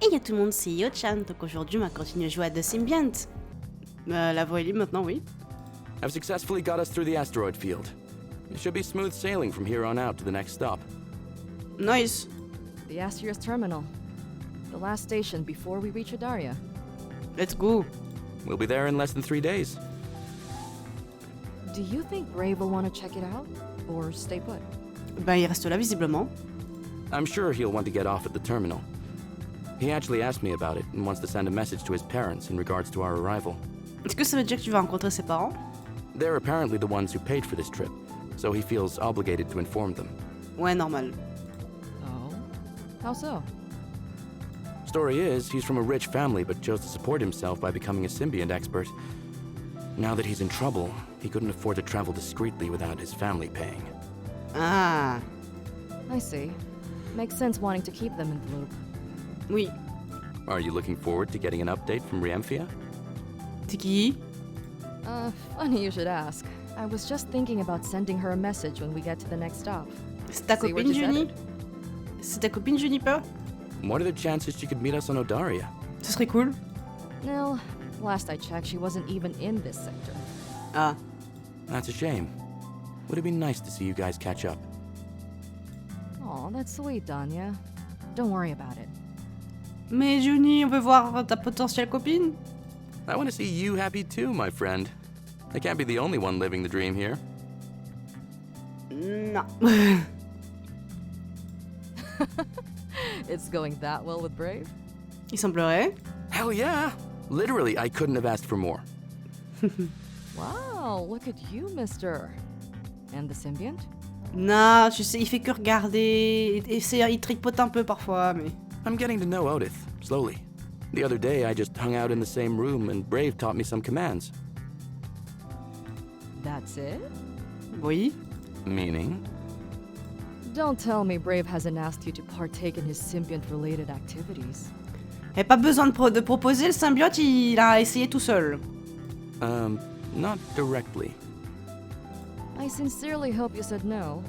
Et y'a tout le monde, c'est Yo-chan, donc aujourd'hui on va continuer à jouer à The Symbiant. La voie est libre maintenant, oui. I've successfully got us through the asteroid field. It should be smooth sailing from here on out to the next stop. Nice. The Asterios terminal. The last station before we reach Daria. Let's go. We'll be there in less than 3 days. Do you think Brave will want to check it out? Or stay put? Ben il reste là visiblement. I'm sure he'll want to get off at the terminal. He actually asked me about it and wants to send a message to his parents in regards to our arrival. Est-ce que ça veut dire que tu vas rencontrer ses parents? They're apparently the ones who paid for this trip, so he feels obligated to inform them. Ouais, normal. Oh? How so? Story is, he's from a rich family but chose to support himself by becoming a symbiont expert. Now that he's in trouble, he couldn't afford to travel discreetly without his family paying. Ah. I see. Makes sense wanting to keep them in the loop. Oui. Are you looking forward to getting an update from Riemphia? C'est qui? Funny you should ask. I was just thinking about sending her a message when we get to the next stop. C'est ta See where copine she's Juni? headed? C'est ta copine Juniper? What are the chances she could meet us on Odaria? Ce serait cool. No, last I checked, she wasn't even in this sector. Ah. That's a shame. Would have been nice to see you guys catch up. Aw, that's sweet, Danya. Don't worry about it. Mais Juni, on veut voir ta potentielle copine? I want to see you happy too, my friend. I can't be the only one living the dream here. Non. It's going that well with Brave? Il semblerait. Hell yeah! Literally, I couldn't have asked for more. Wow, look at you, mister. And the Symbiont? Non, tu sais, il fait que regarder. Il tripote un peu parfois, mais. I'm getting to know Odith, slowly. The other day, I just hung out in the same room and Brave taught me some commands. That's it? Oui. Meaning? Don't tell me Brave hasn't asked you to partake in his Symbiont-related activities. Il n'y a pas besoin de proposer, le symbiote, il a essayé tout seul. Not directly. I sincerely hope you said no.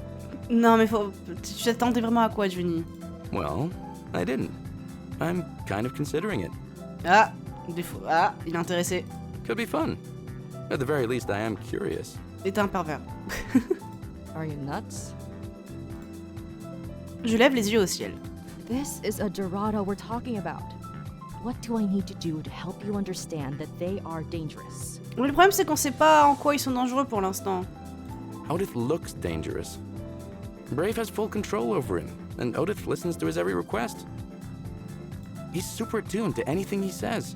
Non, mais tu t'attendais vraiment à quoi, Juni? Well, I didn't. I'm kind of considering it. Ah, ah, il est intéressé. Could be fun. At the very least, I am curious. Et t'es un pervers. Are you nuts? Je lève les yeux au ciel. This is a Dorado we're talking about. What do I need to do to help you understand that they are dangerous? Le problème, c'est qu'on sait pas en quoi ils sont dangereux pour l'instant. Odith looks dangerous. Brave has full control over him, and Odith listens to his every request. He's super attuned to anything he says.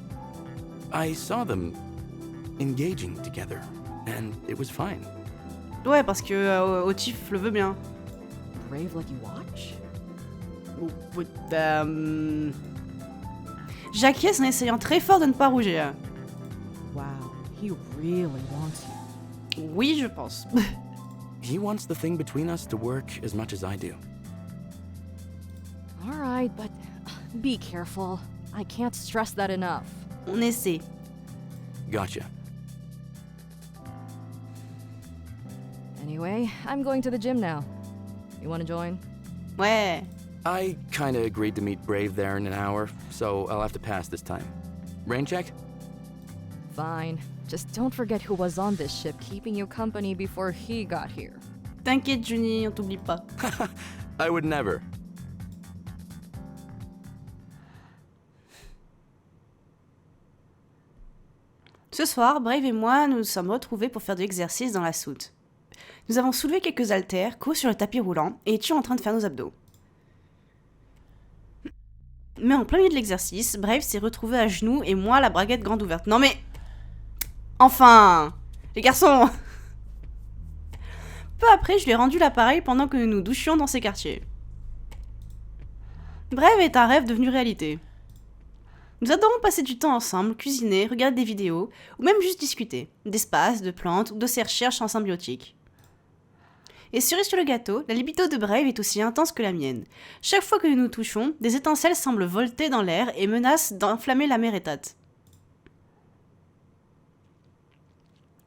I saw them engaging together, and it was fine. Ouais, parce que Otif le veut bien. Brave let you watch? J'acquiesce en essayant très fort de ne pas rougir. Wow, he really wants you. Oui, je pense. He wants the thing between us to work as much as I do. All right, but be careful. I can't stress that enough. On essaie. Gotcha. Anyway, I'm going to the gym now. You want to join? Ouais. I kinda agreed to meet Brave there in an hour, so I'll have to pass this time. Rain check? Fine. Just don't forget who was on this ship keeping you company before he got here. T'inquiète, Juni, on t'oublie pas. I would never. Ce soir, Brave et moi nous sommes retrouvés pour faire de l'exercice dans la soute. Nous avons soulevé quelques haltères, courus sur le tapis roulant et étions en train de faire nos abdos. Mais en plein milieu de l'exercice, Brave s'est retrouvé à genoux et moi la braguette grande ouverte. Non mais... Enfin... Les garçons. Peu après, je lui ai rendu l'appareil pendant que nous nous douchions dans ses quartiers. Brave est un rêve devenu réalité. Nous adorons passer du temps ensemble, cuisiner, regarder des vidéos, ou même juste discuter, d'espace, de plantes ou de ses recherches en symbiotique. Et cerise sur le gâteau, la libido de Brave est aussi intense que la mienne. Chaque fois que nous nous touchons, des étincelles semblent volter dans l'air et menacent d'enflammer L Ameretat.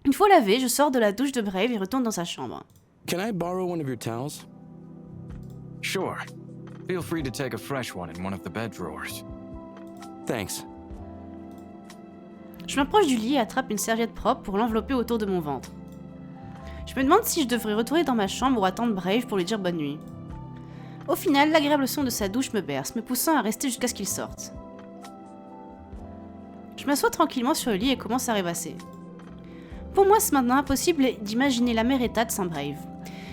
Une fois lavé, je sors de la douche de Brave et retourne dans sa chambre. Can I borrow one of your towels? Sure. Feel free to take a fresh one in one of the bed drawers. Thanks. Je m'approche du lit et attrape une serviette propre pour l'envelopper autour de mon ventre. Je me demande si je devrais retourner dans ma chambre ou attendre Brave pour lui dire bonne nuit. Au final, l'agréable son de sa douche me berce, me poussant à rester jusqu'à ce qu'il sorte. Je m'assois tranquillement sur le lit et commence à rêvasser. Pour moi, c'est maintenant impossible d'imaginer l'Ameretat sans Brave.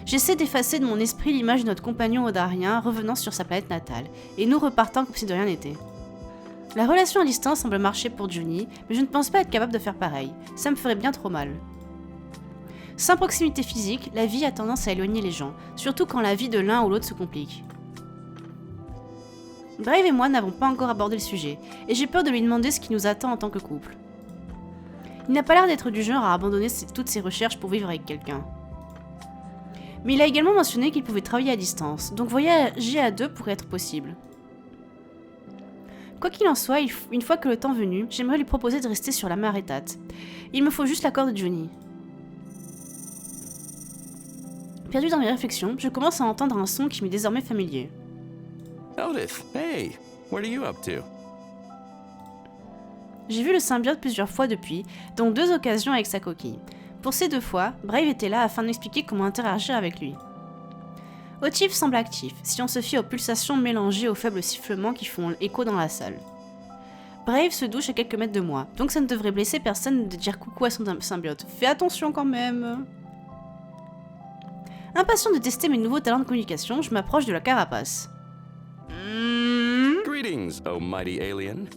J'essaie d'effacer de mon esprit l'image de notre compagnon odarien revenant sur sa planète natale, et nous repartant comme si de rien n'était. La relation à distance semble marcher pour Johnny, mais je ne pense pas être capable de faire pareil. Ça me ferait bien trop mal. Sans proximité physique, la vie a tendance à éloigner les gens, surtout quand la vie de l'un ou l'autre se complique. Brave et moi n'avons pas encore abordé le sujet, et j'ai peur de lui demander ce qui nous attend en tant que couple. Il n'a pas l'air d'être du genre à abandonner toutes ses recherches pour vivre avec quelqu'un. Mais il a également mentionné qu'il pouvait travailler à distance, donc voyager à deux pourrait être possible. Quoi qu'il en soit, une fois que le temps venu, j'aimerais lui proposer de rester sur l'Ameretat. Il me faut juste l'accord de Johnny. Perdu dans mes réflexions, je commence à entendre un son qui m'est désormais familier. Otis, hey, what are you up to? J'ai vu le symbiote plusieurs fois depuis, dont 2 occasions avec sa coquille. Pour ces 2 fois, Brave était là afin de m'expliquer comment interagir avec lui. Otif semble actif, si on se fie aux pulsations mélangées aux faibles sifflements qui font écho dans la salle. Brave se douche à quelques mètres de moi, donc ça ne devrait blesser personne de dire coucou à son symbiote. Fais attention quand même. Impatient de tester mes nouveaux talents de communication, je m'approche de la carapace. Greetings, oh mighty alien.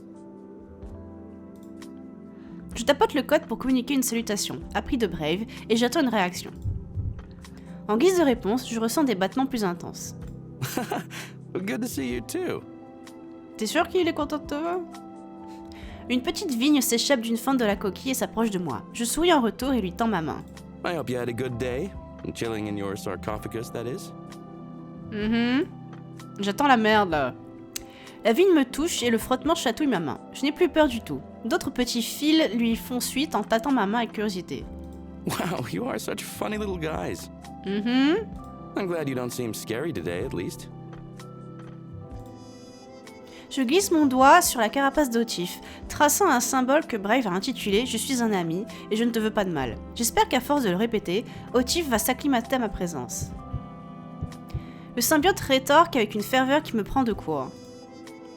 Je tapote le code pour communiquer une salutation, appris de Brave, et j'attends une réaction. En guise de réponse, je ressens des battements plus intenses. Good to see you too. T'es sûr qu'il est content de te voir? Une petite vigne s'échappe d'une fente de la coquille et s'approche de moi. Je souris en retour et lui tends ma main. I hope you had a good day. Chilling in your sarcophagus, that is. J'attends la merde là. La vigne me touche et le frottement chatouille ma main. Je n'ai plus peur du tout. D'autres petits fils lui font suite en tâtant ma main avec curiosité. Wow, you are such funny little guys. I'm glad you don't seem scary today, at least. Je glisse mon doigt sur la carapace d'Otif, traçant un symbole que Brave a intitulé « Je suis un ami et je ne te veux pas de mal ». J'espère qu'à force de le répéter, Otif va s'acclimater à ma présence. Le symbiote rétorque avec une ferveur qui me prend de court.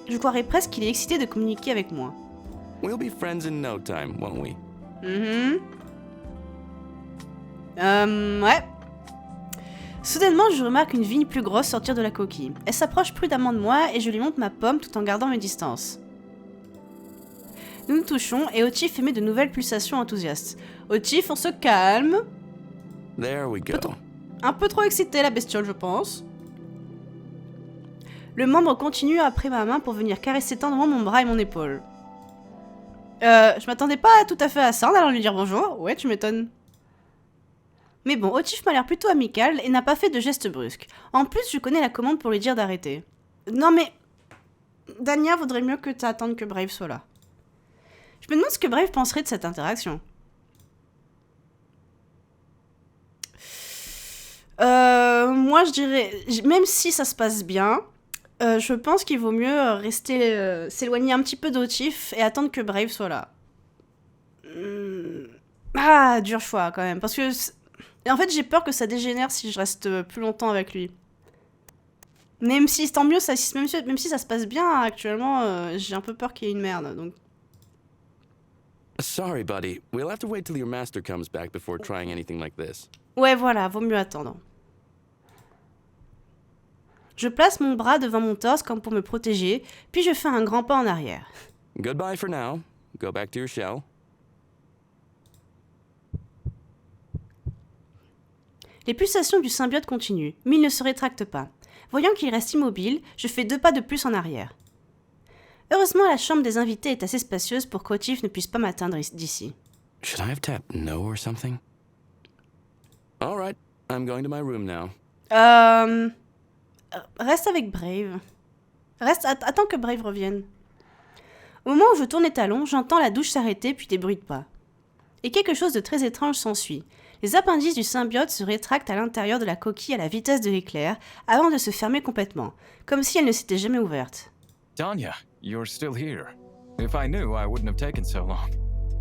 Je croirais presque qu'il est excité de communiquer avec moi. We'll be friends in no time, won't we? Ouais. Soudainement, je remarque une vigne plus grosse sortir de la coquille. Elle s'approche prudemment de moi et je lui montre ma pomme tout en gardant mes distances. Nous nous touchons et Otif émet de nouvelles pulsations enthousiastes. Otif, on se calme. There we go. Un peu trop excité la bestiole, je pense. Le membre continue après ma main pour venir caresser tendrement mon bras et mon épaule. Je m'attendais pas tout à fait à ça en allant lui dire bonjour. Ouais, tu m'étonnes. Mais bon, Otif m'a l'air plutôt amical et n'a pas fait de geste brusque. En plus, je connais la commande pour lui dire d'arrêter. Non mais... Danya vaudrait mieux que t'attendes que Brave soit là. Je me demande ce que Brave penserait de cette interaction. Moi je dirais... Même si ça se passe bien, je pense qu'il vaut mieux rester... s'éloigner un petit peu d'Otif et attendre que Brave soit là. Ah, dur choix quand même, parce que... Et en fait, j'ai peur que ça dégénère si je reste plus longtemps avec lui. Même si, tant mieux, même si ça se passe bien actuellement, j'ai un peu peur qu'il y ait une merde, donc... Sorry, buddy. We'll have to wait till your master comes back before trying anything like this. Ouais, voilà, vaut mieux attendre. Je place mon bras devant mon torse comme pour me protéger, puis je fais un grand pas en arrière. Goodbye for now. Go back to your shell. Les pulsations du symbiote continuent, mais il ne se rétracte pas. Voyant qu'il reste immobile, je fais 2 pas de plus en arrière. Heureusement, la chambre des invités est assez spacieuse pour qu'Otif ne puisse pas m'atteindre d'ici. Should I have tapped no or something? All right, I'm going to my room now. Reste avec Brave. Attends que Brave revienne. Au moment où je tourne les talons, j'entends la douche s'arrêter puis des bruits de pas. Et quelque chose de très étrange s'ensuit. Les appendices du symbiote se rétractent à l'intérieur de la coquille à la vitesse de l'éclair avant de se fermer complètement, comme si elle ne s'était jamais ouverte. Danya, you're still here. If I knew, I wouldn't have taken so long.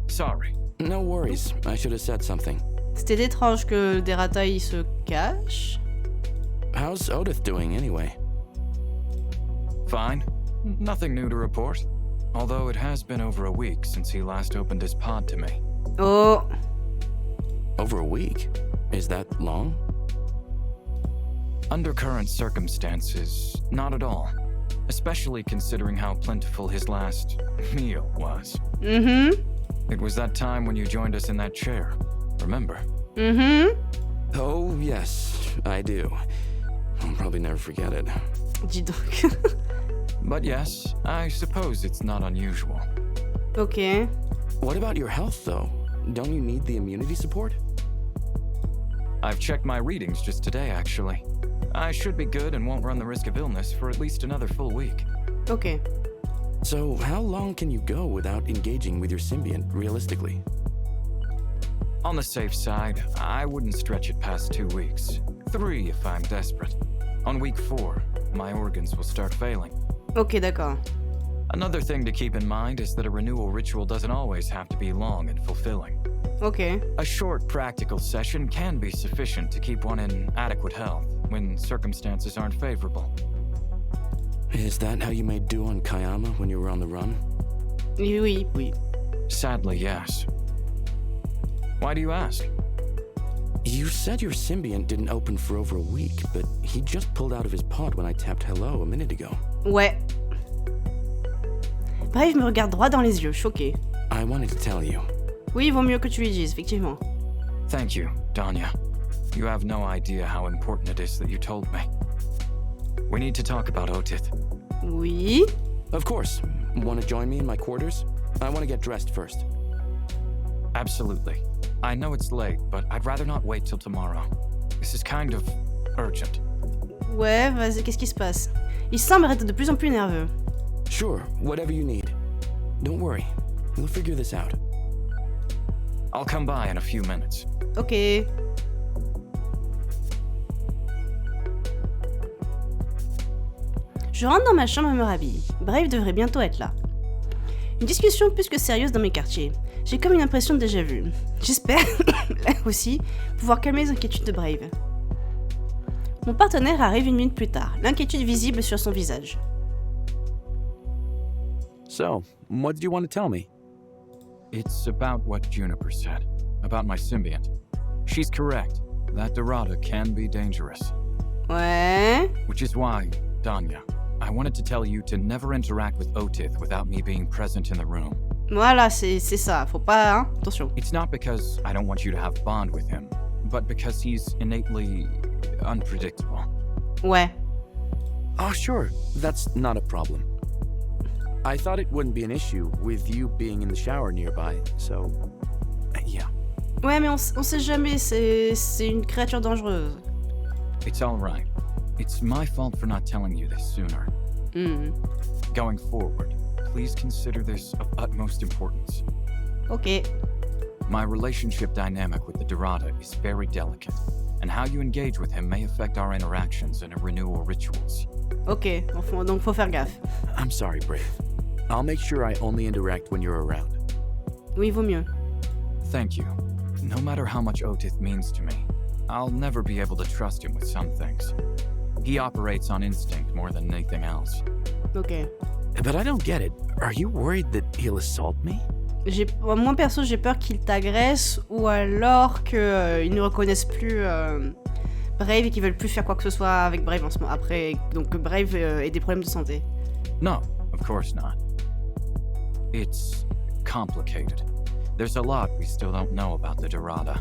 Sorry. No worries, I should have said something. C'était étrange que Derata il se cache. How's Odith doing anyway? Fine. Nothing new to report. Although it has been over a week since he last opened his pod to me. Oh. Over a week? Is that long? Under current circumstances, not at all. Especially considering how plentiful his last meal was. Mm-hmm. It was that time when you joined us in that chair. Remember? Mm-hmm. Oh, yes, I do. I'll probably never forget it. Dis donc. But yes, I suppose it's not unusual. Ok. What about your health, though? Don't you need the immunity support? I've checked my readings just today, actually. I should be good and won't run the risk of illness for at least another full week. Ok. So, how long can you go without engaging with your symbiont, realistically? On the safe side, I wouldn't stretch it past 2 weeks. 3 if I'm desperate. On week 4, my organs will start failing. Ok, d'accord. Another thing to keep in mind is that a renewal ritual doesn't always have to be long and fulfilling. Ok. A short practical session can be sufficient to keep one in adequate health when circumstances aren't favorable. Is that how you made do on Kayama when you were on the run? Oui, oui. Sadly, yes. Why do you ask? You said your symbiont didn't open for over a week, but he just pulled out of his pod when I tapped hello a minute ago. Ouais. Bref, me regarde droit dans les yeux, choqué. I wanted to tell you. Oui, il vaut mieux que tu lui dises, effectivement. Thank you, Danya. You have no idea how important it is that you told me. We need to talk about Otith. Oui. Of course. Want to join me in my quarters? I want to get dressed first. Absolutely. I know it's late, but I'd rather not wait till tomorrow. This is kind of urgent. Ouais, vas-y, qu'est-ce qui se passe? Il semble être de plus en plus nerveux. Sure, whatever you need. Don't worry. We'll figure this out. I'll come by in a few minutes. Ok. Je rentre dans ma chambre et me rhabille. Brave devrait bientôt être là. Une discussion plus que sérieuse dans mes quartiers. J'ai comme une impression de déjà vu. J'espère, là aussi, pouvoir calmer les inquiétudes de Brave. Mon partenaire arrive 1 minute plus tard, l'inquiétude visible sur son visage. So, what did you want to tell me? It's about what Juniper said, about my symbiont. She's correct. That Dorada can be dangerous. Ouais. Which is why, Danya, I wanted to tell you to never interact with Otith without me being present in the room. Voilà, c'est ça. Faut pas, hein. Attention. It's not because I don't want you to have a bond with him, but because he's innately unpredictable. Ouais. Oh, sure. That's not a problem. I thought it wouldn't be an issue with you being in the shower nearby, so... yeah. Ouais, mais on sait jamais, c'est une créature dangereuse. It's all right. It's my fault for not telling you this sooner. Going forward, please consider this of utmost importance. Ok. My relationship dynamic with the Dorada is very delicate, and how you engage with him may affect our interactions and renewal rituals. Ok, donc faut faire gaffe. I'm sorry, Brave. I'll make sure I only interact when you're around. Oui, vaut mieux. Thank you. No matter how much Otith means to me, I'll never be able to trust him with some things. He operates on instinct more than anything else. Ok. But I don't get it. Are you worried that he'll assault me? Moi perso, j'ai peur qu'il t'agresse ou alors qu'ils ne reconnaissent plus Brave et qu'ils veulent plus faire quoi que ce soit avec Brave en ce moment. Après, donc que Brave ait des problèmes de santé. No, of course not. It's complicated. There's a lot we still don't know about the Dorada.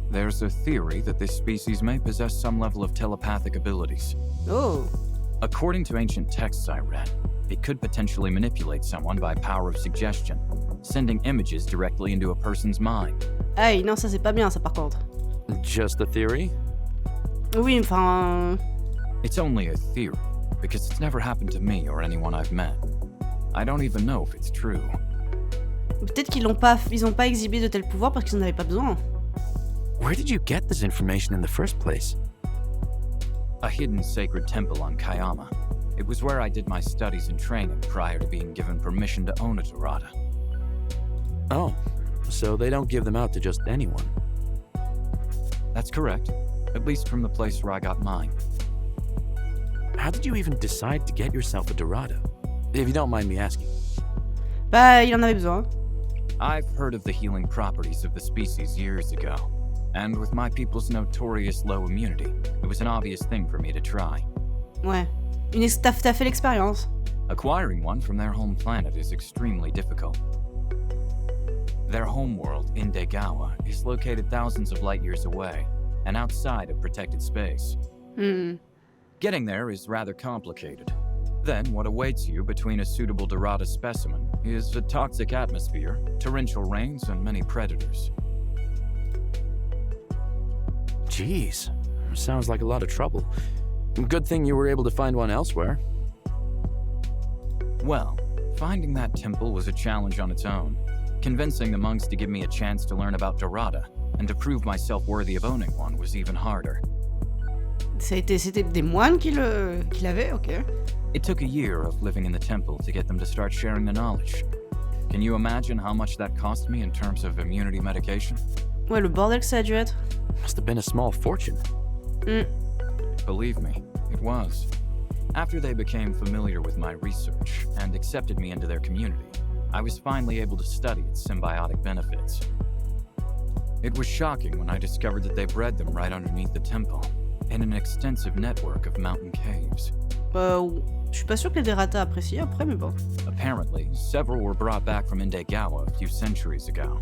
There's a theory that this species may possess some level of telepathic abilities. Oh. According to ancient texts I read, it could potentially manipulate someone by power of suggestion, sending images directly into a person's mind. Aïe, non, ça c'est pas bien, ça par contre. Just a theory? Oui, enfin... It's only a theory, because it's never happened to me or anyone I've met. I don't even know if it's true. Peut-être qu'ils ont pas exhibé de tels pouvoirs parce qu'ils n'en avaient pas besoin. Where did you get this information in the first place? A hidden sacred temple on Kayama. It was where I did my studies and training prior to being given permission to own a Dorada. Oh, so they don't give them out to just anyone. That's correct, at least from the place where I got mine. How did you even decide to get yourself a Dorada? If you don't mind me asking. Bah, il en avait besoin. I've heard of the healing properties of the species years ago, and with my people's notorious low immunity, it was an obvious thing for me to try. Ouais. T'as fait l'expérience. Acquiring one from their home planet is extremely difficult. Their homeworld, Indegawa, is located thousands of light years away, and outside of protected space. Getting there is rather complicated. Then, what awaits you between a suitable Dorada specimen is a toxic atmosphere, torrential rains, and many predators. Jeez, sounds like a lot of trouble. Good thing you were able to find one elsewhere. Well, finding that temple was a challenge on its own. Convincing the monks to give me a chance to learn about Dorada and to prove myself worthy of owning one was even harder. C'était des moines qui l'avaient, ok. It took a year of living in the temple to get them to start sharing the knowledge. Can you imagine how much that cost me in terms of immunity medication? Ouais, le bordel que ça a dû être. Must have been a small fortune. Believe me, it was. After they became familiar with my research and accepted me into their community, I was finally able to study its symbiotic benefits. It was shocking when I discovered that they bred them right underneath the temple, in an extensive network of mountain caves. Je suis pas sûr que les Derata apprécient après, mais bon. Apparently, several were brought back from Indegawa a few centuries ago.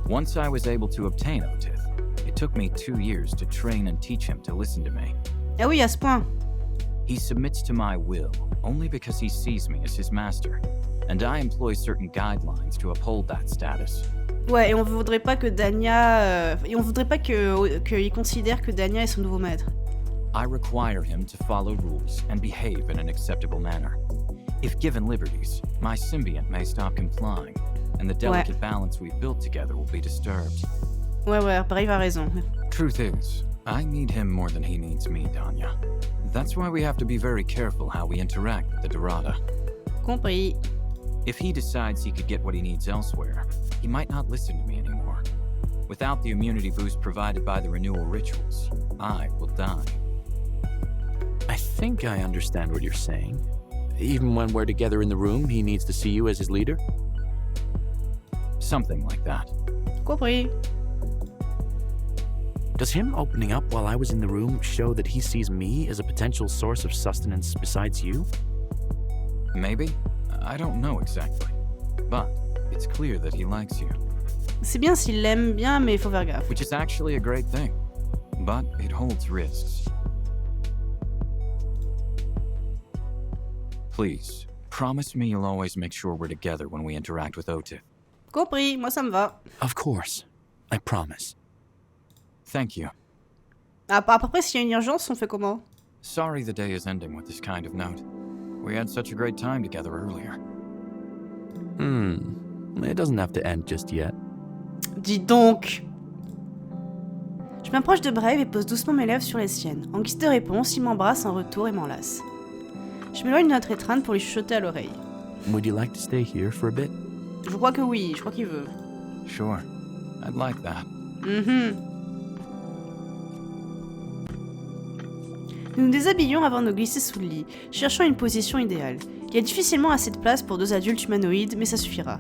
Once I was able to obtain Otith, it took me 2 years to train and teach him to listen to me. Ah oui, à ce point. He submits to my will only because he sees me as his master, and I employ certain guidelines to uphold that status. Ouais, et on voudrait pas que Danya... et on voudrait pas qu'il considère que Danya est son nouveau maître. I require him to follow rules and behave in an acceptable manner. If given liberties, my symbiont may stop complying, and the delicate balance we've built together will be disturbed. Ouais, Brave a raison. Truth is, I need him more than he needs me, Danya. That's why we have to be very careful how we interact with the Dorada. Compris. If he decides he could get what he needs elsewhere, he might not listen to me anymore. Without the immunity boost provided by the renewal rituals, I will die. I think I understand what you're saying. Even when we're together in the room, he needs to see you as his leader? Something like that. Compris. Does him opening up while I was in the room show that he sees me as a potential source of sustenance besides you? Maybe. I don't know exactly. But it's clear that he likes you. C'est bien s'il l'aime bien, mais il faut faire gaffe. Which is actually a great thing. But it holds risks. Please, promise me you'll always make sure we're together when we interact with Otith. Compris, moi ça me va. Of course. I promise. Thank you. À peu près, s'il y a une urgence, on fait comment? Sorry the day is ending with this kind of note. We had such a great time together earlier. It doesn't have to end just yet. Dis donc! Je m'approche de Brave et pose doucement mes lèvres sur les siennes. En guise de réponse, il m'embrasse en retour et m'enlace. Je m'éloigne de notre étreinte pour lui chuchoter à l'oreille. Would you like to stay here for a bit? Je crois que oui, je crois qu'il veut. Sure, I'd like that. Nous nous déshabillons avant de nous glisser sous le lit, cherchant une position idéale. Il y a difficilement assez de place pour 2 adultes humanoïdes, mais ça suffira.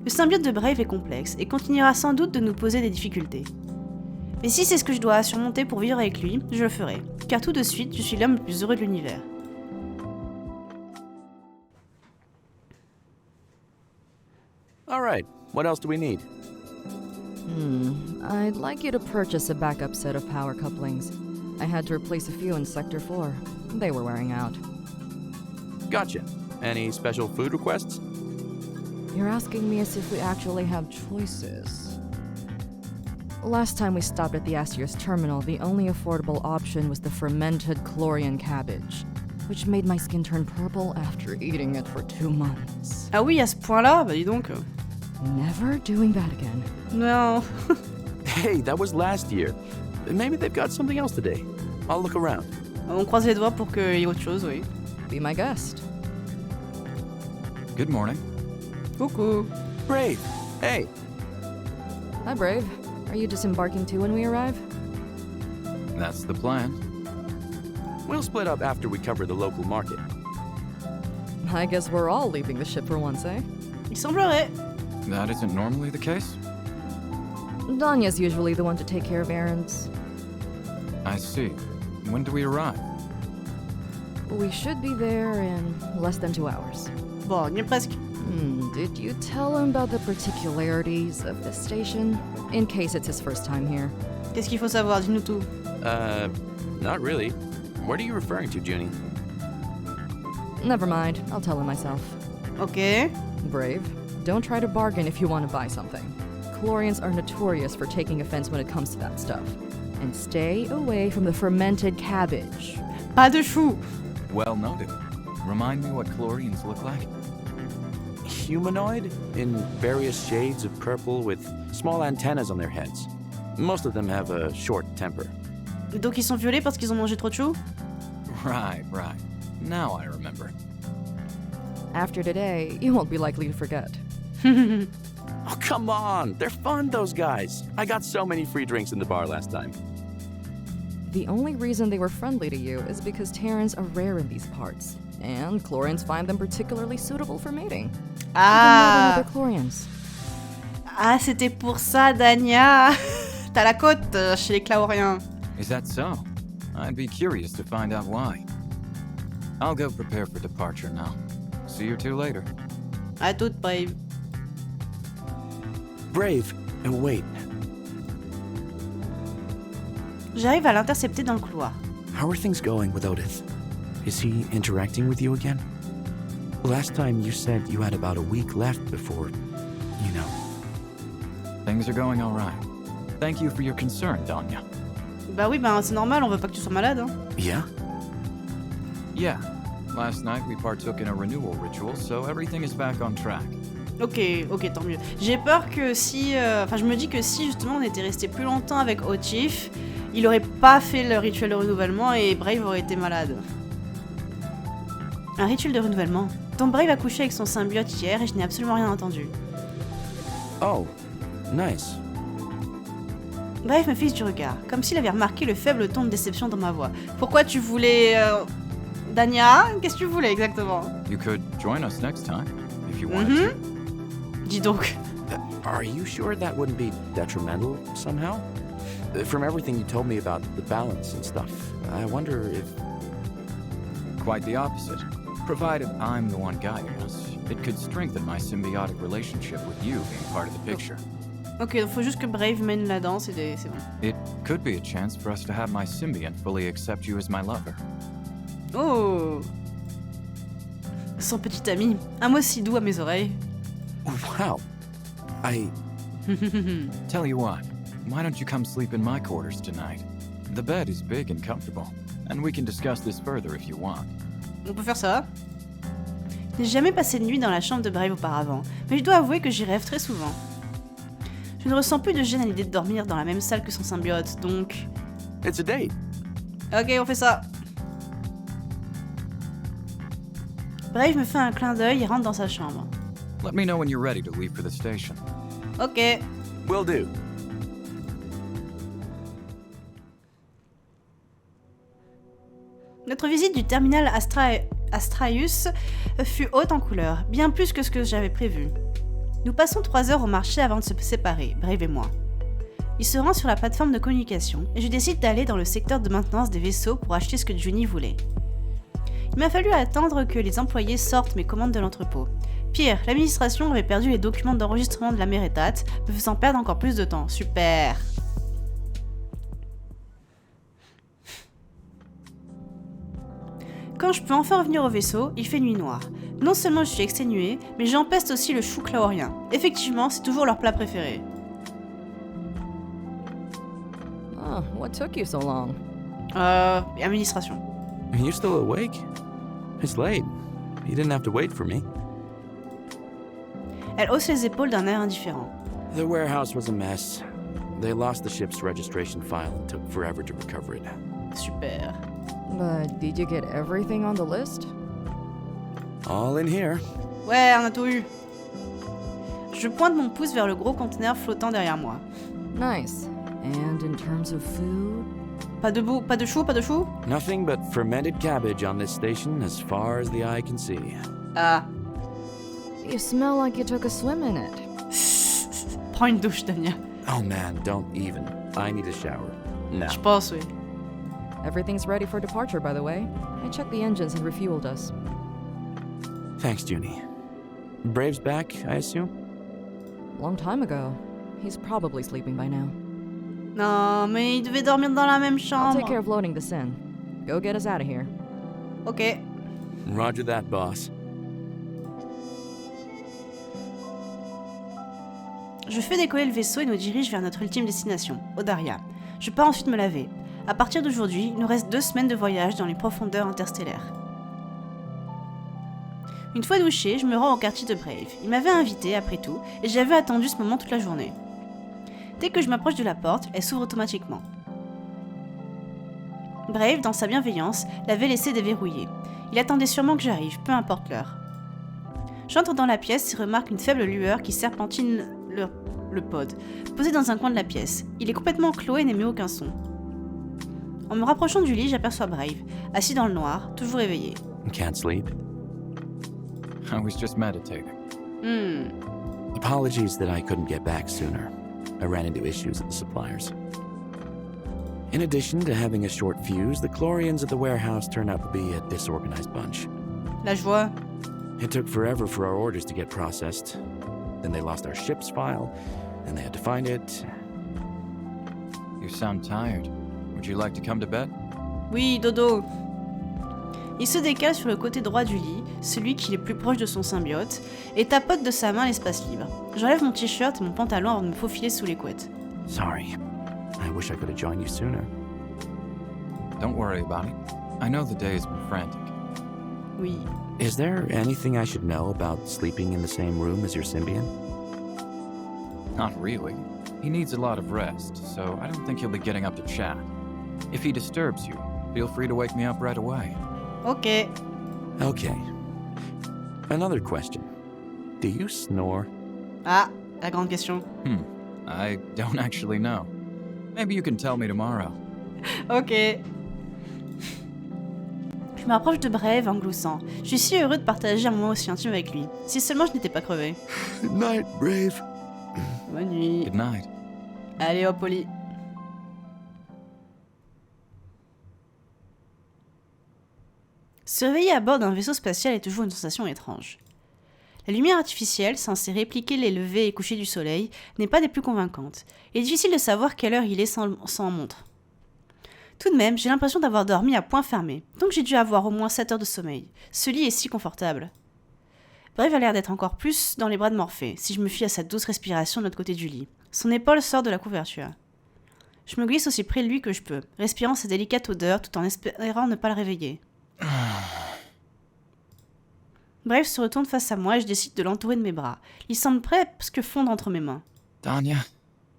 Le symbiote de Brave est complexe et continuera sans doute de nous poser des difficultés. Mais si c'est ce que je dois surmonter pour vivre avec lui, je le ferai, car tout de suite, je suis l'homme le plus heureux de l'univers. All right, what else do we need? I'd like you to purchase a backup set of power couplings. I had to replace a few in Sector 4. They were wearing out. Gotcha. Any special food requests? You're asking me as if we actually have choices. Last time we stopped at the Assier's terminal, the only affordable option was the fermented Chlorian cabbage, which made my skin turn purple after eating it for 2 months. Ah oui, à ce point-là, bah dis donc. Never doing that again. Non. Hey, that was last year. Maybe they've got something else today. I'll look around. On croise les doigts pour qu'il y ait autre chose, oui. Be my guest. Good morning. Coucou. Brave! Hey! Hi, Brave. Are you disembarking too when we arrive? That's the plan. We'll split up after we cover the local market. I guess we're all leaving the ship for once, eh? Il semblerait. That isn't normally the case? Danya's usually the one to take care of errands. I see. When do we arrive? We should be there in less than 2 hours. Bon, on y est presque. Did you tell him about the particularities of this station? In case it's his first time here. Qu'est-ce qu'il faut savoir? Dis-nous tout. Not really. What are you referring to, Junie? Never mind, I'll tell him myself. Ok. Brave, don't try to bargain if you want to buy something. Chlorians are notorious for taking offense when it comes to that stuff. And stay away from the fermented cabbage. Pas de chou. Well noted. Remind me what chlorians look like? Humanoid? In various shades of purple with small antennas on their heads. Most of them have a short temper. Donc ils sont violés parce qu'ils ont mangé trop de chou? Right. Now I remember. After today, you won't be likely to forget. Oh, come on! They're fun, those guys! I got so many free drinks in the bar last time. The only reason they were friendly to you is because Terrans are rare in these parts, and Chlorians find them particularly suitable for mating. Ah! Even more than other Chlorians. Ah, c'était pour ça, Danya. T'as la côte chez les Claoriens. Is that so? I'd be curious to find out why. I'll go prepare for departure now. See you two later. À toute, Brave. Brave, wait. J'arrive à l'intercepter dans le couloir. How are things going with Otis? Is he interacting with you again? Last time you said you had about a week left before, you know. Things are going all right. Thank you for your concern, Danya. Bah oui, bah c'est normal, on veut pas que tu sois malade. Hein. Yeah? Yeah. Last night we partook in a renewal ritual, so everything is back on track. Ok, tant mieux. J'ai peur que si... Enfin, je me dis que si justement on était resté plus longtemps avec Otif, il aurait pas fait le rituel de renouvellement et Brave aurait été malade. Un rituel de renouvellement. Donc Brave a couché avec son symbiote hier et je n'ai absolument rien entendu. Oh, nice. Brave me fixe du regard, comme s'il avait remarqué le faible ton de déception dans ma voix. Pourquoi tu voulais... Danya, qu'est-ce que tu voulais exactement? You could join us next time, if you wanted to. Dis donc. Are you sure that wouldn't be detrimental somehow? From everything you told me about the balance and stuff, I wonder if... Quite the opposite. Provided I'm the one guiding us, it could strengthen my symbiotic relationship with you being part of the picture. Ok, donc faut juste que Brave mène la danse et c'est bon. It could be a chance for us to have my symbiont fully accept you as my lover. Oh! Son petit ami, un mot si doux à mes oreilles. Wow. Tell you what, why don't you come sleep in my quarters tonight? The bed is big and comfortable, and we can discuss this further if you want. On peut faire ça? Je n'ai jamais passé de nuit dans la chambre de Brave auparavant, mais je dois avouer que j'y rêve très souvent. Je ne ressens plus de gêne à l'idée de dormir dans la même salle que son symbiote, donc... It's a date. Ok, on fait ça. Brave me fait un clin d'œil et rentre dans sa chambre. Let me know when you're ready to leave for the station. Ok. Will do. Notre visite du terminal Astraeus fut haute en couleurs, bien plus que ce que j'avais prévu. Nous passons 3 heures au marché avant de se séparer, Brave et moi. Il se rend sur la plateforme de communication et je décide d'aller dans le secteur de maintenance des vaisseaux pour acheter ce que Junie voulait. Il m'a fallu attendre que les employés sortent mes commandes de l'entrepôt. Pire, l'administration avait perdu les documents d'enregistrement de L Ameretat, me faisant perdre encore plus de temps. Super! Quand je peux enfin revenir au vaisseau, il fait nuit noire. Non seulement je suis exténuée, mais j'empeste aussi le chou claorien. Effectivement, c'est toujours leur plat préféré. Oh, what took you so long? Administration. You still awake? It's late. You didn't have to wait for me. Elle hausse les épaules d'un air indifférent. The warehouse was a mess. They lost the ship's registration file and took forever to recover it. Super. But did you get everything on the list? All in here. Ouais, on a tout eu. Je pointe mon pouce vers le gros conteneur flottant derrière moi. Nice. And in terms of food? Pas de chou, pas de chou? Nothing but fermented cabbage on this station as far as the eye can see. Ah. You smell like you took a swim in it. Prends une douche, Danya. Oh man, don't even. I need a shower. Now. Je pense, oui. Everything's ready for departure, by the way. I checked the engines and refueled us. Thanks, Junie. Brave's back, I assume? Long time ago. He's probably sleeping by now. Non, mais il devait dormir dans la même I'll chambre. take care of loading this in. Go get us out of here. Ok. Roger that, boss. Je fais décoller le vaisseau et nous dirige vers notre ultime destination, Daria. Je pars ensuite me laver. À partir d'aujourd'hui, il nous reste 2 semaines de voyage dans les profondeurs interstellaires. Une fois douché, je me rends au quartier de Brave. Il m'avait invité, après tout, et j'avais attendu ce moment toute la journée. Dès que je m'approche de la porte, elle s'ouvre automatiquement. Brave, dans sa bienveillance, l'avait laissé déverrouiller. Il attendait sûrement que j'arrive, peu importe l'heure. J'entre dans la pièce et remarque une faible lueur qui serpentine le pod, posé dans un coin de la pièce. Il est complètement clos et n'émet aucun son. En me rapprochant du lit, j'aperçois Brave, assis dans le noir, toujours éveillé. Can't sleep. I was just meditating. Apologies that I couldn't get back sooner. I ran into issues at the suppliers. In addition to having a short fuse, the Chlorians at the warehouse turned out to be a disorganized bunch. La joie. It took forever for our orders to get processed. Then they lost our ship's file, and they had to find it. You sound tired. Would you like to come to bed? Oui, dodo. Il se décale sur le côté droit du lit, celui qui est le plus proche de son symbiote, et tapote de sa main l'espace libre. J'enlève mon t-shirt et mon pantalon avant de me faufiler sous les couettes. Sorry. I wish I could have joined you sooner. Don't worry about it. I know the day has been frantic. Oui. Is there anything I should know about sleeping in the same room as your symbiont? Not really. He needs a lot of rest, so I don't think he'll be getting up to chat. If he disturbs you, feel free to wake me up right away. Ok. Okay. Another question. Do you snore? Ah, la grande question. I don't actually know. Maybe you can tell me tomorrow. Ok. Je m'approche de Brave en gloussant. Je suis si heureux de partager un moment aussi intime avec lui. Si seulement je n'étais pas crevé. Good night, Brave. Bonne nuit. Good night. Allez hop au lit. Se réveiller à bord d'un vaisseau spatial est toujours une sensation étrange. La lumière artificielle, censée répliquer les levées et couchers du soleil, n'est pas des plus convaincantes. Il est difficile de savoir quelle heure il est sans montre. Tout de même, j'ai l'impression d'avoir dormi à point fermé, donc j'ai dû avoir au moins 7 heures de sommeil. Ce lit est si confortable. Brave a l'air d'être encore plus dans les bras de Morphée, si je me fie à sa douce respiration de l'autre côté du lit. Son épaule sort de la couverture. Je me glisse aussi près de lui que je peux, respirant sa délicate odeur tout en espérant ne pas le réveiller. Brave se retourne face à moi et je décide de l'entourer de mes bras. Il semble presque fondre entre mes mains. Danya,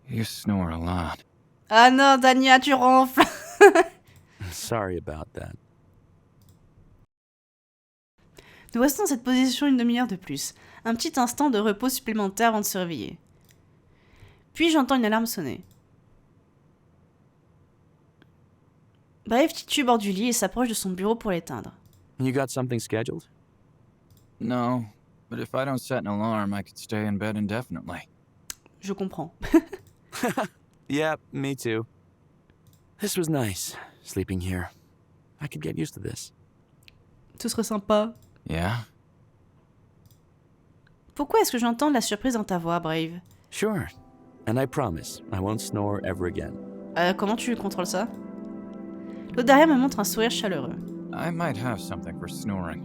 you snore a lot. Ah non, Danya, tu ronfles. Sorry about that. Nous restons dans cette position une demi-heure de plus. Un petit instant de repos supplémentaire avant de se réveiller. Puis j'entends une alarme sonner. Brave titube hors du lit et s'approche de son bureau pour l'éteindre. You got something scheduled? No, but if I don't set an alarm, I could stay in bed indefinitely. Je comprends. Yeah, me too. This was nice, sleeping here. I could get used to this. Ce serait sympa. Yeah? Pourquoi est-ce que j'entends de la surprise dans ta voix, Brave? Sure. And I promise, I won't snore ever again. Comment tu contrôles ça? L'Audaria me montre un sourire chaleureux. I might have something for snoring.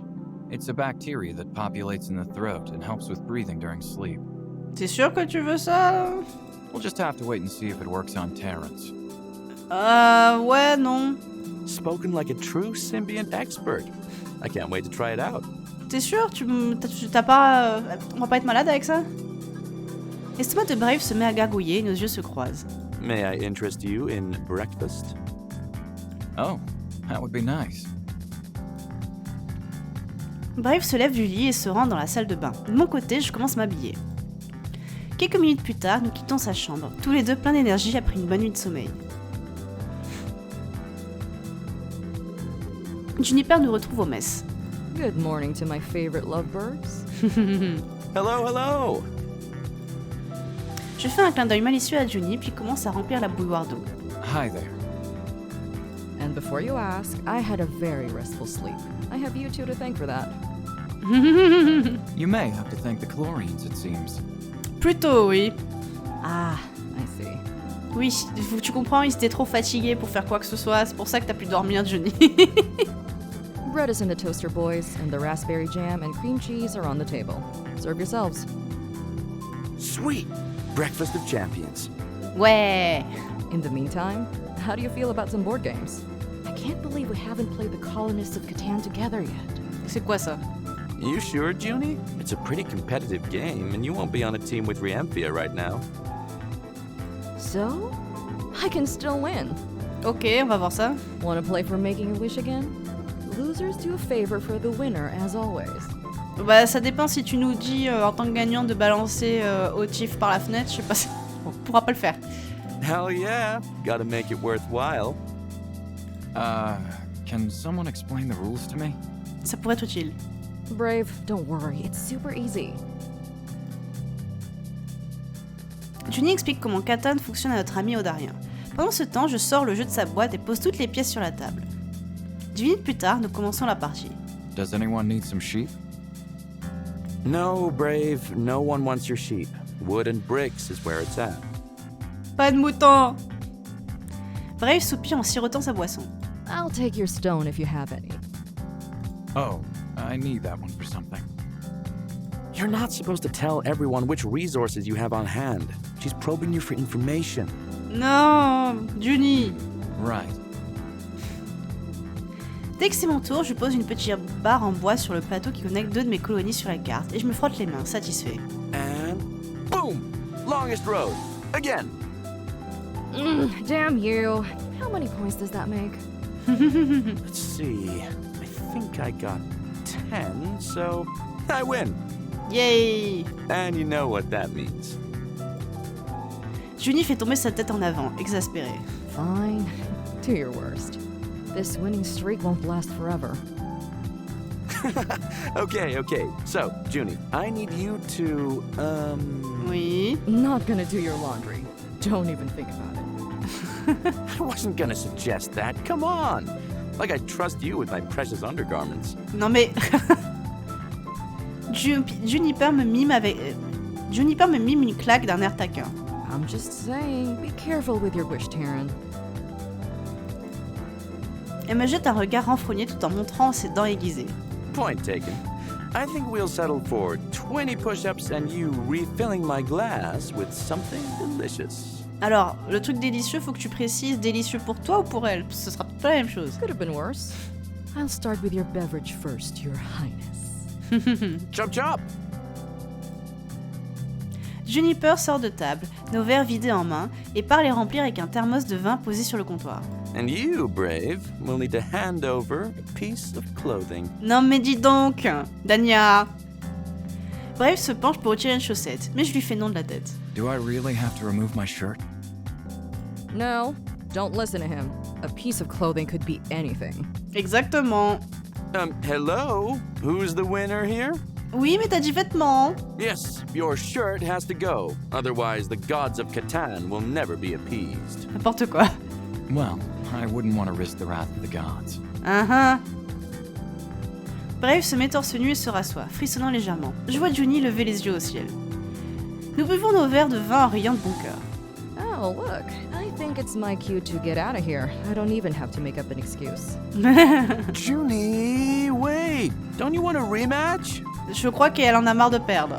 It's a bacteria that populates in the throat and helps with breathing during sleep. T'es sûr que tu veux ça? We'll just have to wait and see if it works on Terrence. Ouais, non. Spoken like a true symbiont expert. I can't wait to try it out. T'es sûr? T'as pas... on va pas être malade avec ça? L'estomac de Brave se met à gargouiller et nos yeux se croisent. May I interest you in breakfast? Oh, That would be nice. Brave se lève du lit et se rend dans la salle de bain. De mon côté, je commence à m'habiller. Quelques minutes plus tard, nous quittons sa chambre, tous les deux pleins d'énergie après une bonne nuit de sommeil. Juniper nous retrouve aux messes. Good morning to my favorite lovebirds. Hello, hello! Je fais un clin d'œil malicieux à Juni, puis commence à remplir la bouilloire d'eau. Hi there. And before you ask, I had a very restful sleep. I have you two to thank for that. You may have to thank the chlorines, it seems. Plutôt, oui. Ah, I see. Oui, tu comprends, ils étaient trop fatigués pour faire quoi que ce soit, c'est pour ça que t'as pu dormir, Juni. Bread is in the toaster, boys, and the raspberry jam and cream cheese are on the table. Serve yourselves. Sweet! Breakfast of champions. Ouais. In the meantime, how do you feel about some board games? I can't believe we haven't played the Colonists of Catan together yet. C'est quoi ça? You sure, Junie? It's a pretty competitive game, and you won't be on a team with Riamphia right now. So? I can still win. Ok, on va voir ça. Want to play for making a wish again? Losers do a favor for the winner, as always. Bah ça dépend si tu nous dis en tant que gagnant de balancer au tif par la fenêtre, je sais pas si... On pourra pas le faire. Hell yeah! Gotta make it worthwhile. Can someone explain the rules to me? Ça pourrait être utile. Brave, don't worry, it's super easy. Juni explique comment Catan fonctionne à notre ami Audarien. Pendant ce temps, je sors le jeu de sa boîte et pose toutes les pièces sur la table. 10 minutes plus tard, nous commençons la partie. Does anyone need some sheep? No, Brave, no one wants your sheep. Wood and bricks is where it's at. Pas de mouton. Brave soupire en sirotant sa boisson. I'll take your stone if you have any. Oh, I need that one for something. You're not supposed to tell everyone which resources you have on hand. She's probing you for information. Non, Juni. Right. Dès que c'est mon tour, je pose une petite barre en bois sur le plateau qui connecte deux de mes colonies sur la carte et je me frotte les mains, satisfait. And boom! Longest road. Again. Damn you. How many points does that make? Let's see. I think I got 10, so I win. Yay! And you know what that means. Juni fait tomber sa tête en avant, exaspérée. Fine. Do your worst. This winning streak won't last forever. Okay. So, Junie, I need you to, Oui. Not gonna do your laundry. Don't even think about it. I wasn't gonna suggest that. Come on. Like I trust you with my precious undergarments. Non mais... Juniper me mime une claque d'un air taquin. I'm just saying, be careful with your wish, Taryn. Elle me jette un regard renfrogné tout en montrant ses dents aiguisées. Point taken. I think we'll settle for 20 push-ups and you refilling my glass with something delicious. Alors, le truc délicieux, faut que tu précises délicieux pour toi ou pour elle, parce que ce sera pas la même chose. Could have been worse. I'll start with your beverage first, Your Highness. Chop chop! Juniper sort de table, nos verres vidés en main, et part les remplir avec un thermos de vin posé sur le comptoir. And you, Brave, will need to hand over a piece of clothing. Non mais dis donc, Danya. Brave se penche pour retirer une chaussette, mais je lui fais non de la tête. Do I really have to remove my shirt? No, don't listen to him. A piece of clothing could be anything. Exactement. Hello? Who's the winner here? Oui, mais t'as dit vêtements. Yes, your shirt has to go. Otherwise, the gods of Catan will never be appeased. N'importe quoi. Well, I wouldn't want to risk the wrath of the gods. Brave se met torse nu et se rassoit, frissonnant légèrement. Je vois Juni lever les yeux au ciel. Nous buvons nos verres de vin en riant de bon cœur. Oh, look. I think it's my cue to get out of here. I don't even have to make up an excuse. Junie, wait! Don't you want a rematch? Je crois qu'elle en a marre de perdre.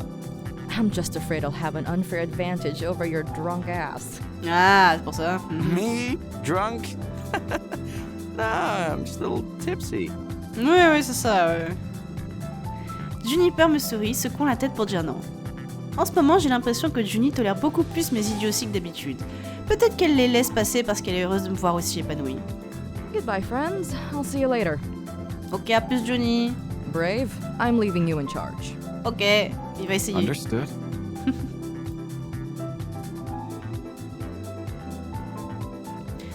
I'm just afraid I'll have an unfair advantage over your drunk ass. Ah, c'est pour ça. Me? Drunk? Nah, I'm just a little tipsy. Oui, c'est ça, ouais. Juniper me sourit, secouant la tête pour dire non. En ce moment, j'ai l'impression que Juni tolère beaucoup plus mes idioties que d'habitude. Peut-être qu'elle les laisse passer parce qu'elle est heureuse de me voir aussi épanouie. Goodbye, friends. I'll see you later. Ok, à plus Johnny. Brave, I'm leaving you in charge. Ok, il va essayer. Understood.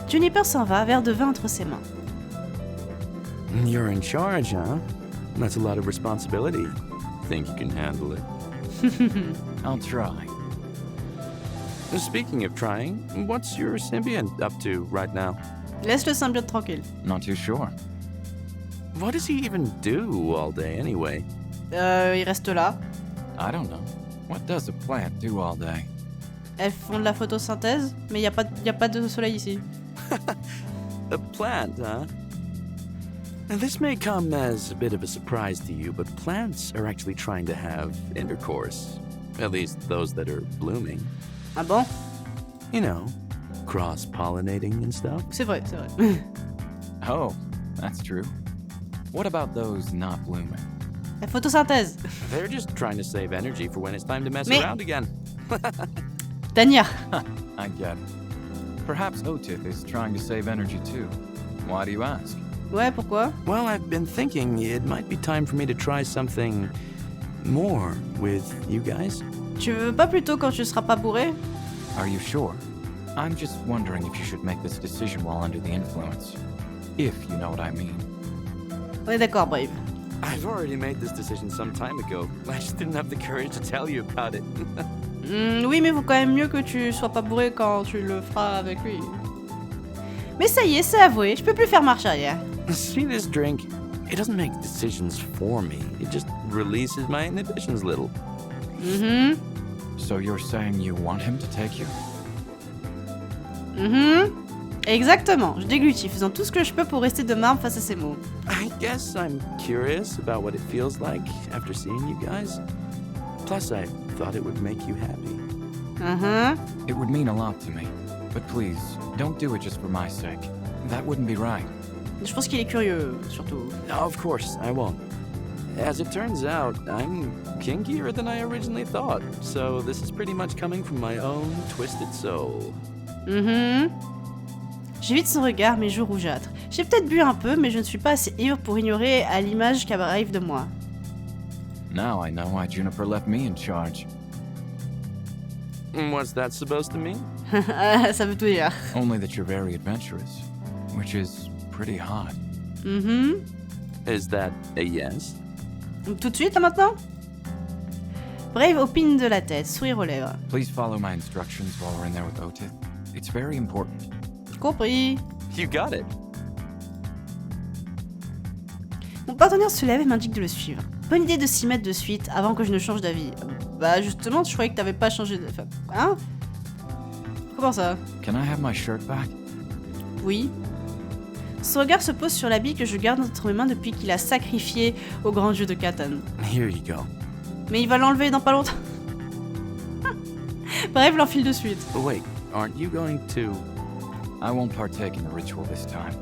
Juniper s'en va, verre de vin entre ses mains. You're in charge, huh? That's a lot of responsibility. Think you can handle it? I'll try. Speaking of trying, what's your symbiant up to right now? Laisse le symbiote tranquille. Not too sure. What does he even do all day anyway? Il reste là. I don't know. What does a plant do all day? Elles font de la photosynthèse, mais y a pas de soleil ici. A plant, huh? And this may come as a bit of a surprise to you, but plants are actually trying to have intercourse. At least those that are blooming. Ah bon? You know, cross-pollinating and stuff. C'est vrai, c'est vrai. Oh, that's true. What about those not blooming? La photosynthèse. They're just trying to save energy for when it's time to mess Mais- around again. Danya. I get it. Perhaps Otith is trying to save energy too. Why do you ask? Ouais, pourquoi? Well, I've been thinking it might be time for me to try something more with you guys. Tu veux pas plutôt quand tu seras pas bourré? Are you sure? I'm just wondering if you should make this decision while under the influence. If you know what I mean. On est d'accord, Brave. I've already made this decision some time ago. I just didn't have the courage to tell you about it. Oui, mais vaut quand même mieux que tu sois pas bourré quand tu le feras avec lui. Mais ça y est, c'est avoué, je peux plus faire marche arrière. See this drink? It doesn't make decisions for me. It just releases my inhibitions a little. So you're saying you want him to take you? Exactement, je déglutis, faisant tout ce que je peux pour rester de marbre face à ces mots. I guess I'm curious about what it feels like after seeing you guys. Plus, I thought it would make you happy. It would mean a lot to me. But please, don't do it just for my sake. That wouldn't be right. Je pense qu'il est curieux, surtout. Of course, I won't. As it turns out, I'm kinkier than I originally thought, so this is pretty much coming from my own twisted soul. J'évite son regard, mes joues rougeâtres. J'ai peut-être bu un peu, mais je ne suis pas assez ivre pour ignorer à l'image qui arrive de moi. Now I know why Juniper left me in charge. What's that supposed to mean? Ça veut tout dire. Only that you're very adventurous, which is pretty hot. Is that a yes? Tout de suite, là, maintenant? Brave opine de la tête, sourire aux lèvres. Please follow my instructions while we're in there with Otith. It's very important. Compris. You got it. Mon partenaire se lève et m'indique de le suivre. Bonne idée de s'y mettre de suite avant que je ne change d'avis. Bah justement, je croyais que t'avais pas changé de... Enfin, hein? Comment ça? Can I have my shirt back? Oui. Son regard se pose sur l'habit que je garde entre mes mains depuis qu'il a sacrifié au grand dieu de Catan. Here you go. Mais il va l'enlever dans pas longtemps. Bref, l'enfile de suite. Wait, aren't you going to... I won't partake in the ritual this time.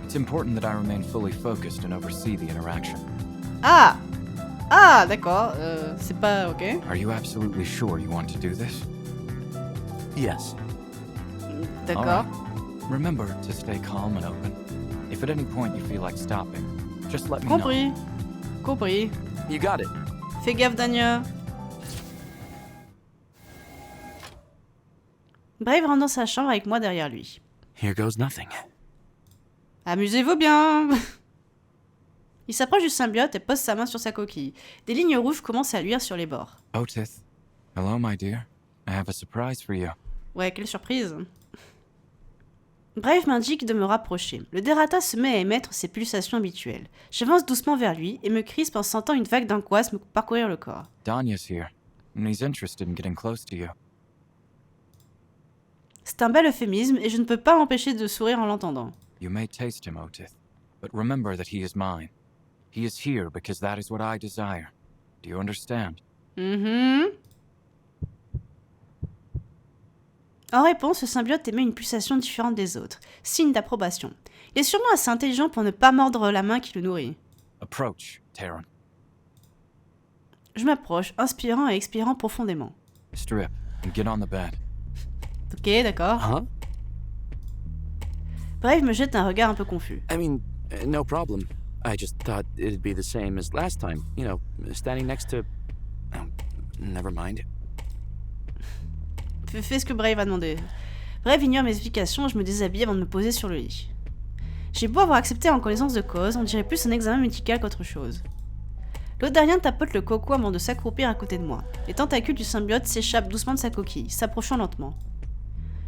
It's important that I remain fully focused and oversee the interaction. Ah! Ah, d'accord. C'est pas ok. Are you absolutely sure you want to do this? Yes. D'accord. All right. Remember to stay calm and open. If at any point you feel like stopping, just let me know. Compris. Compris. You got it. Fais gaffe, Danya. Brave rentre dans sa chambre avec moi derrière lui. Here goes nothing. Amusez-vous bien. Il s'approche du symbiote et pose sa main sur sa coquille. Des lignes rouges commencent à luire sur les bords. Otith, hello my dear. I have a surprise for you. Ouais, quelle surprise. Brave m'indique de me rapprocher. Le Ameretat se met à émettre ses pulsations habituelles. J'avance doucement vers lui et me crispe en sentant une vague d'angoisse me parcourir le corps. Danya's here, and he's interested in getting close to you. C'est un bel euphémisme et je ne peux pas m'empêcher de sourire en l'entendant. You may taste him, Otith, but remember that he is mine. He is here because that is what I desire. Do you understand? En réponse, le symbiote émet une pulsation différente des autres, signe d'approbation. Il est sûrement assez intelligent pour ne pas mordre la main qui le nourrit. Approach, Terran. Je m'approche, inspirant et expirant profondément. Strip and get on the bed. Ok, d'accord. Huh? Brave me jette un regard un peu confus. I mean, no problem. I just thought it'd be the same as last time. You know, standing next to... Oh, never mind. Fais ce que Brave a demandé. Brave ignore mes explications et je me déshabille avant de me poser sur le lit. J'ai beau avoir accepté en connaissance de cause, on dirait plus un examen médical qu'autre chose. L'audarien tapote le coco avant de s'accroupir à côté de moi. Les tentacules du symbiote s'échappent doucement de sa coquille, s'approchant lentement.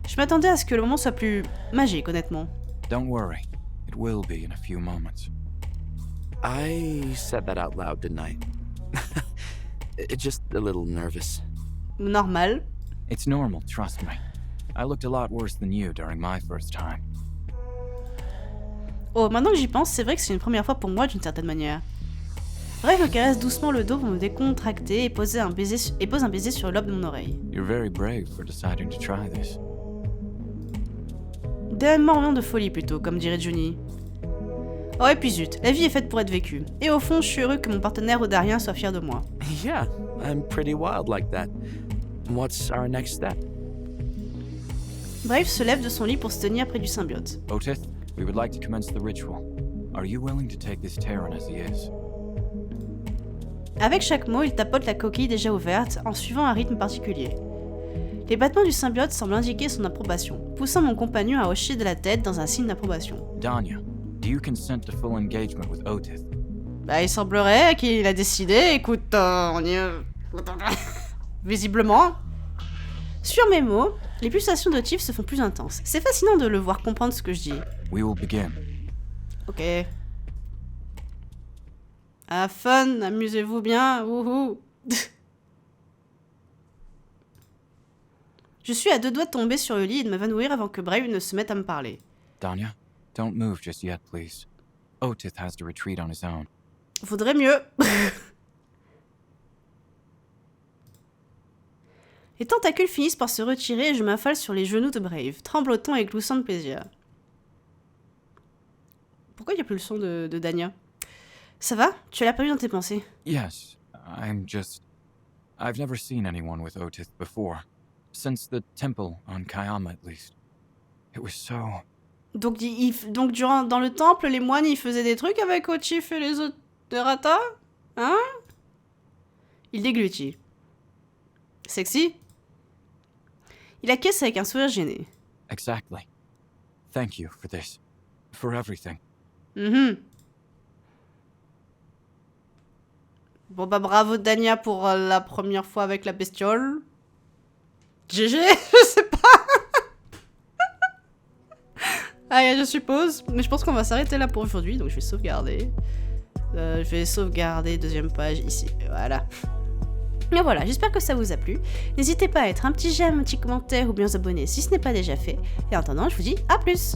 Je m'attendais à ce que le moment soit plus magique, honnêtement. Don't worry. It will be in a few moments. I said that out loud, didn't I? Just a little nervous. Normal. It's normal, trust me. I looked a lot worse than you during my first time. Oh, maintenant que j'y pense, c'est vrai que c'est une première fois pour moi d'une certaine manière. Bref, me caresse doucement le dos pour me décontracter et pose un baiser sur le lobe de mon oreille. You're very brave for deciding to try this. Démembrement de folie plutôt, comme dirait Johnny. Oh et puis zut, la vie est faite pour être vécue. Et au fond, je suis heureux que mon partenaire audarien soit fier de moi. Yeah, I'm pretty wild like that. What's our next step? Brave se lève de son lit pour se tenir près du symbiote. Otis, we would like to commence the ritual. Are you willing to take this Terran as he is? Avec chaque mot, il tapote la coquille déjà ouverte, en suivant un rythme particulier. Les battements du symbiote semblent indiquer son approbation, poussant mon compagnon à hocher de la tête dans un signe d'approbation. Danya, do you consent to full engagement with Otis? Bah, il semblerait qu'il a décidé, écoute, on y est... Visiblement. Sur mes mots, les pulsations de Tiff se font plus intenses. C'est fascinant de le voir comprendre ce que je dis. We will begin. Ok. Have fun, amusez-vous bien, wouhou. Je suis à deux doigts de tomber sur le lit et de m'évanouir avant que Brave ne se mette à me parler. Danya, don't move just yet, please. Otis has to retreat on his own. Faudrait mieux. Les tentacules finissent par se retirer et je m'affale sur les genoux de Brave, tremblotant et gloussant de plaisir. Pourquoi il n'y a plus le son de Danya? Ça va? Tu l'as pas vu dans tes pensées? Yes, I've never seen anyone with Otis before. Since the temple on Kayama, at least. It was so... Donc, dans le temple, les moines, ils faisaient des trucs avec Ochif et les autres Ameretat? Hein? Il déglutit. Sexy? Il acquiesce avec un sourire gêné. Exactly. Thank you for this. For everything. Bon bah bravo Danya pour la première fois avec la bestiole. GG, je sais pas. Allez, je suppose. Mais je pense qu'on va s'arrêter là pour aujourd'hui, donc je vais sauvegarder. Deuxième page ici. Voilà. Et voilà, j'espère que ça vous a plu. N'hésitez pas à mettre un petit j'aime, un petit commentaire ou bien vous abonner si ce n'est pas déjà fait. Et en attendant, je vous dis à plus.